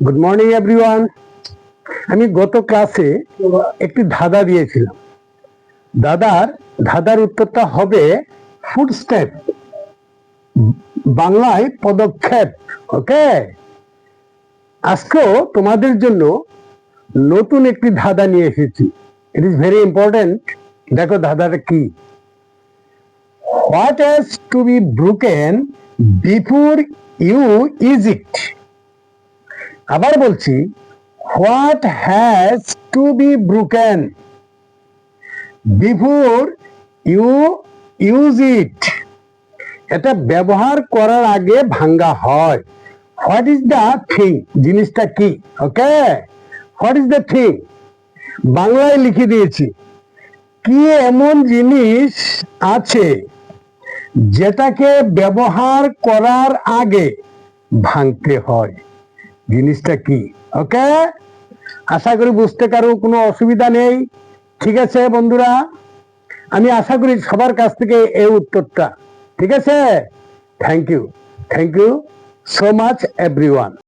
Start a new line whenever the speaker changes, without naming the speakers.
Good morning everyone. আমি গত ক্লাসে একটি ধাঁধা দিয়েছিলাম। ধাঁধার উত্তরটা হবে ফুটস্টেপ, বাংলায় পদক্ষেপ। ওকে, আজকেও তোমাদের জন্য নতুন একটি ধাঁধা নিয়ে এসেছি। It is very important. দেখো ধাঁধাটা কি। What has to be broken before you is it. আবার বলছি, what has to be broken before you use it. এটা ব্যবহার করার আগে ভাঙ্গা হয়। হোয়াট ইজ দ্য থিং, জিনিসটা কি। ওকে, হোয়াট ইজ দ্য থিং, বাংলায় লিখে দিয়েছি। কি এমন জিনিস আছে যেটাকে ব্যবহার করার আগে ভাঙতে হয়, জিনিসটা কি। ওকে, আশা করি বুঝতে কারো কোনো অসুবিধা নেই। ঠিক আছে বন্ধুরা, আমি আশা করি সবার কাছ থেকে এই উত্তরটা। ঠিক আছে, thank you so much everyone.